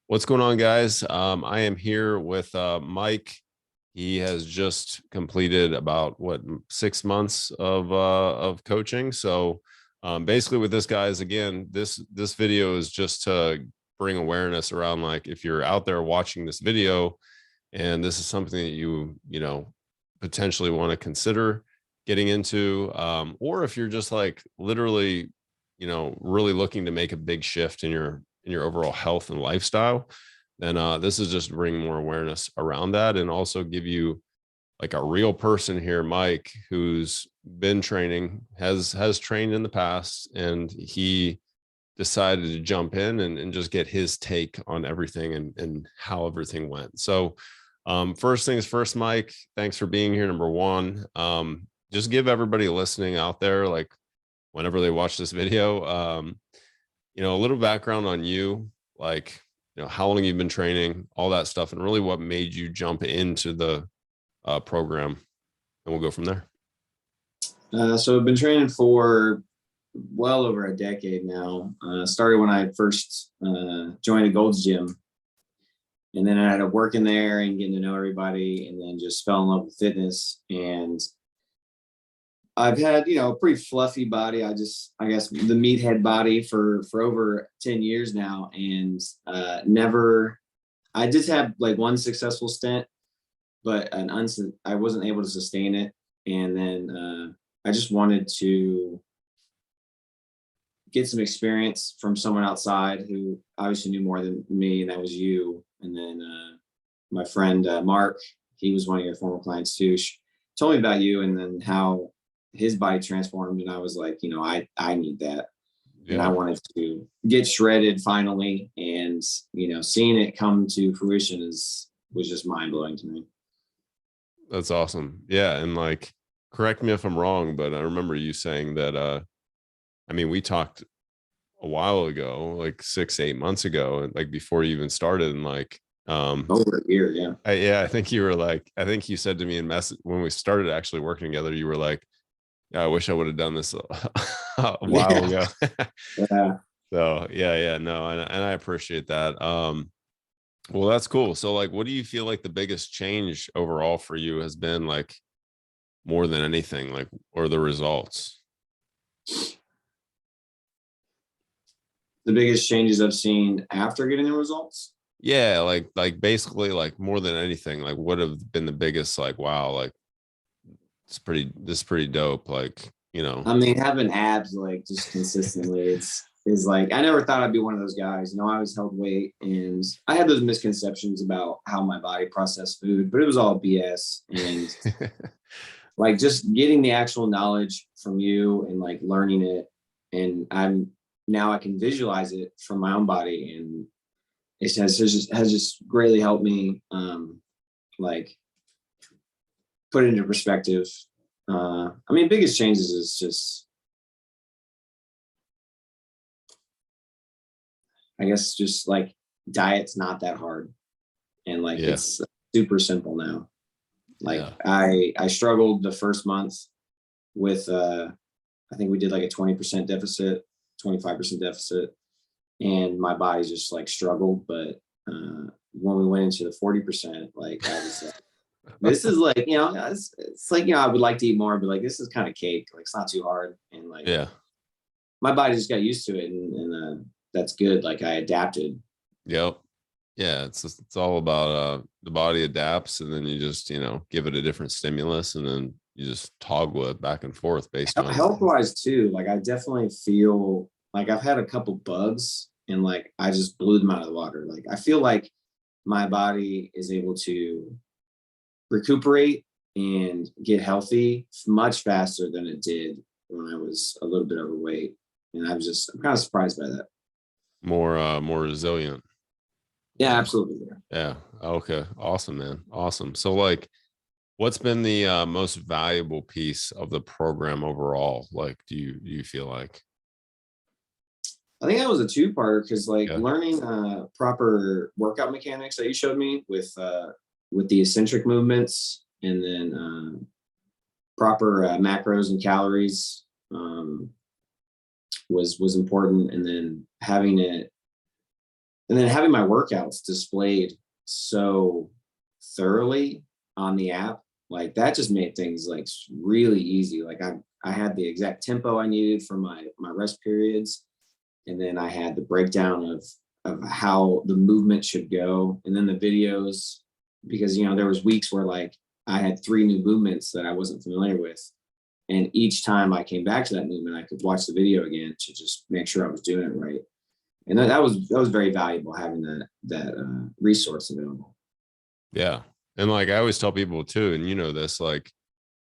What's going on, guys? I am here with Mike. He has just completed about 6 months of coaching. So basically, with this, guys, again, this video is just to bring awareness around, like, if you're out there watching this video and this is something that you potentially want to consider getting into, or if you're just like literally really looking to make a big shift in your overall health and lifestyle, then this is just bring more awareness around that, and also give you like a real person here, Mike, who's been training, has trained in the past, and he decided to jump in and just get his take on everything and how everything went. So first things first, Mike, thanks for being here. Number one, just give everybody listening out there, like, whenever they watch this video, a little background on you, like, how long you've been training, all that stuff, and really what made you jump into the program, and we'll go from there. So I've been training for well over a decade now. Started when I first joined a Gold's Gym, and then I had to work in there and getting to know everybody, and then just fell in love with fitness. And I've had, a pretty fluffy body. I guess the meathead body for over 10 years now. And I just had like one successful stint, but I wasn't able to sustain it. And then I just wanted to get some experience from someone outside who obviously knew more than me, and that was you. And then my friend, Mark, he was one of your former clients too, told me about you, and then how his body transformed, and I was like, I need that. Yeah. And I wanted to get shredded finally, and seeing it come to fruition was just mind-blowing to me. That's awesome. Yeah. And like, correct me if I'm wrong, but I remember you saying that we talked a while ago, like 6-8 months ago, and like before you even started, and like over a year. Yeah. I think you said to me in message when we started actually working together, you were like, I wish I would have done this a while ago. Yeah. So no, and I appreciate that. Well, that's cool. So like, what do you feel like the biggest change overall for you has been, like, more than anything, like, or the results? The biggest changes I've seen after getting the results? Yeah, like basically, like, more than anything, like, what have been the biggest, like, wow, like, this is pretty dope, like, having abs, like, just consistently, is like, I never thought I'd be one of those guys. I always held weight, and I had those misconceptions about how my body processed food, but it was all BS. And like, just getting the actual knowledge from you and like learning it, and now I can visualize it from my own body, and it has just greatly helped me like put it into perspective. Biggest changes is just, I guess, just like diet's not that hard, and like, yeah, it's super simple now. Like, yeah. I struggled the first month with I think we did like a 20% deficit, 25% deficit, and my body just like struggled. But when we went into the 40%, like, I was like, this is like, it's like, I would like to eat more, but like, this is kind of cake. Like, it's not too hard. And like, yeah, my body just got used to it, and that's good. Like, I adapted. Yep. Yeah. It's all about the body adapts, and then you just, give it a different stimulus, and then you just toggle it back and forth based on health wise too. Like, I definitely feel like I've had a couple bugs, and like, I just blew them out of the water. Like, I feel like my body is able to recuperate and get healthy much faster than it did when I was a little bit overweight. And I'm kind of surprised by that. More resilient. Yeah, absolutely. Yeah. Okay. Awesome, man. Awesome. So like, what's been the most valuable piece of the program overall? Like, do you feel like? I think that was a two-parter, because like, learning proper workout mechanics that you showed me with the eccentric movements, and then proper macros and calories was important. And then having it and then having my workouts displayed so thoroughly on the app, like that just made things like really easy. Like I had the exact tempo I needed for my rest periods, and then I had the breakdown of how the movement should go, and then the videos, because there was weeks where like I had 3 new movements that I wasn't familiar with, and each time I came back to that movement, I could watch the video again to just make sure I was doing it right. And that was very valuable, having that resource available. Yeah. And like I always tell people too, and this, like,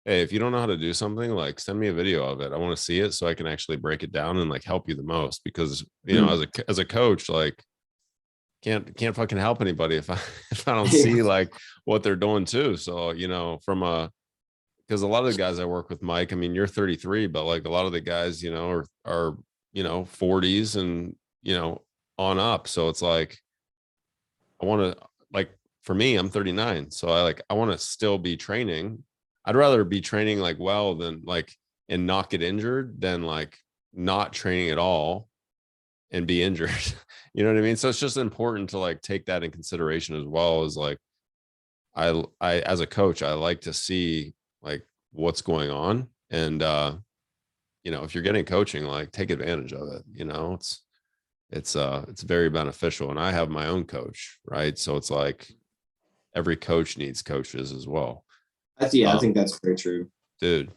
hey, if you don't know how to do something, like send me a video of it. I want to see it so I can actually break it down and like help you the most, because as a coach, like can't fucking help anybody if I if I don't see like what they're doing too. So, because a lot of the guys I work with, Mike, I mean, you're 33, but like a lot of the guys, are 40s and on up. So it's like I want to, like, for me, I'm 39. So I want to still be training. I'd rather be training like well than like and not get injured than like not training at all and be injured. You know what I mean? So it's just important to like take that in consideration, as well as like I as a coach, I like to see like what's going on. And if you're getting coaching, like take advantage of it. It's very beneficial. And I have my own coach, right? So it's like every coach needs coaches as well. I think that's very true. Dude,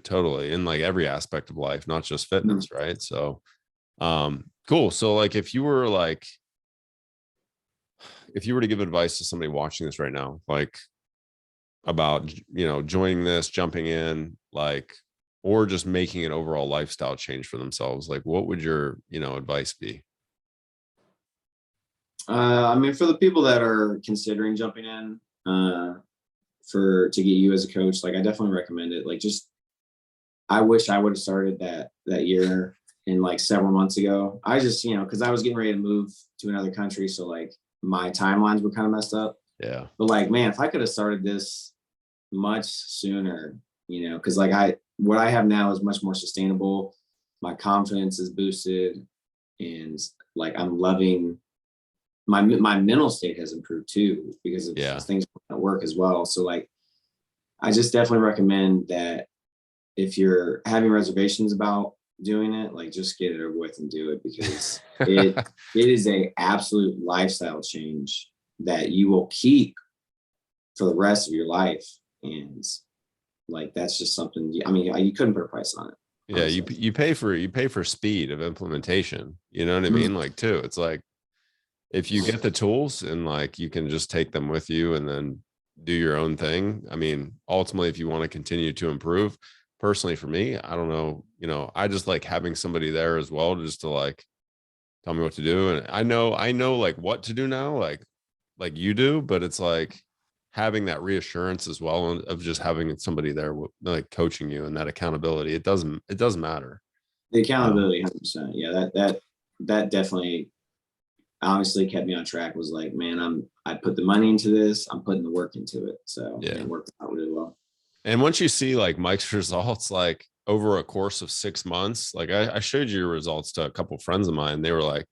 totally. In like every aspect of life, not just fitness, right? So cool. So like if you were to give advice to somebody watching this right now, like about joining this, jumping in, like, or just making an overall lifestyle change for themselves, like what would your advice be? I mean, for the people that are considering jumping in, to get you as a coach, like I definitely recommend it. Like, just I wish I would have started that year and like several months ago. I just because I was getting ready to move to another country, so like my timelines were kind of messed up. Yeah. But like, man, if I could have started this much sooner, because like what I have now is much more sustainable. My confidence is boosted, and like I'm loving my mental state has improved too, because of things at work as well. So like, I just definitely recommend that if you're having reservations about doing it, like just get it over with and do it, because it is a absolute lifestyle change that you will keep for the rest of your life. And like, that's just something, I mean, you couldn't put a price on it. Yeah. You pay for speed of implementation. You know what I mean? Like too, it's like, if you get the tools and like you can just take them with you and then do your own thing. I mean, ultimately, if you want to continue to improve, personally for me, I don't know, I just like having somebody there as well, just to like tell me what to do. And I know like what to do now, like you do, but it's like having that reassurance as well of just having somebody there like coaching you, and that accountability. It doesn't matter. The accountability, 100%. Yeah, that definitely honestly kept me on track. Was like, man, I put the money into this, I'm putting the work into it. So it worked out really well. And once you see like Mike's results, like over a course of 6 months, like I showed your results to a couple of friends of mine. They were like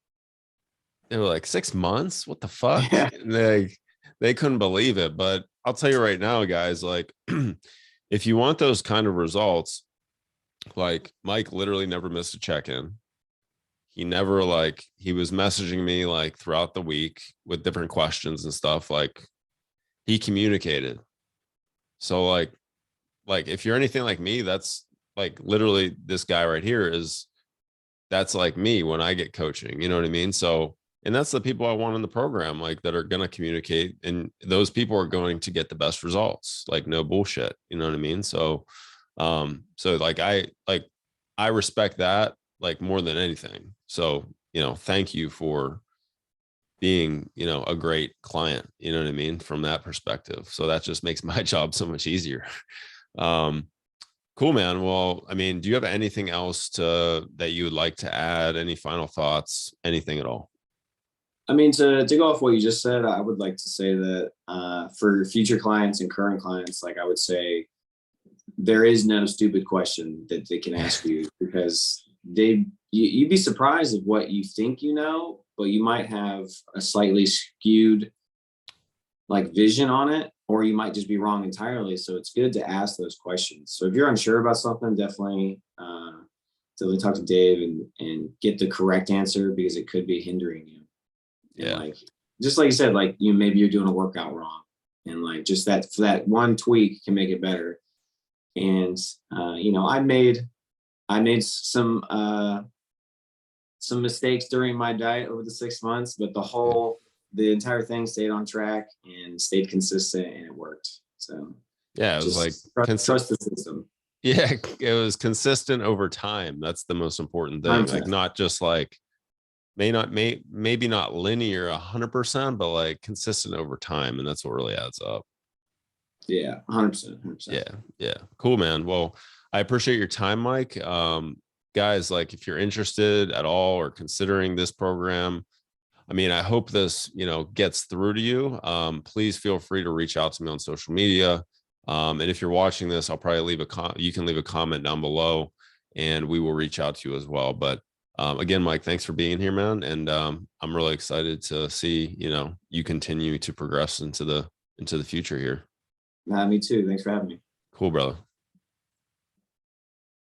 6 months, what the fuck? Yeah. They couldn't believe it. But I'll tell you right now, guys, like if you want those kind of results, like Mike literally never missed a check-in. He never he was messaging me like throughout the week with different questions and stuff. Like he communicated. So like if you're anything like me, that's like literally this guy right here that's like me when I get coaching, you know what I mean? So, and that's the people I want in the program, like that are going to communicate, and those people are going to get the best results, like no bullshit, you know what I mean? So, like I respect that like more than anything. So, thank you for being, a great client, you know what I mean? From that perspective. So that just makes my job so much easier. Cool, man. Well, I mean, do you have anything else that you would like to add? Any final thoughts? Anything at all? I mean, to go off what you just said, I would like to say that for future clients and current clients, like I would say, there is no stupid question that they can ask you, because you'd be surprised of what you think but you might have a slightly skewed like vision on it, or you might just be wrong entirely. So it's good to ask those questions. So if you're unsure about something, definitely talk to Dave and get the correct answer, because it could be hindering you. And Yeah. like, just like you said, like maybe you're doing a workout wrong, and like just that one tweak can make it better. And I made some mistakes during my diet over the 6 months, but the entire thing stayed on track and stayed consistent, and it worked. So Yeah. It was like, just trust the system. yeah, it was consistent over time. That's the most important thing. 100%. Like, not just like, maybe not linear 100%, but like consistent over time. And that's what really adds up. Yeah, 100%. 100%. Yeah. Yeah. Cool, man. Well, I appreciate your time, Mike. Guys, like, if you're interested at all or considering this program, I mean, I hope this, gets through to you. Please feel free to reach out to me on social media. And if you're watching this, I'll probably you can leave a comment down below, and we will reach out to you as well. But again, Mike, thanks for being here, man. And I'm really excited to see, you continue to progress into the future here. Me too. Thanks for having me. Cool, brother.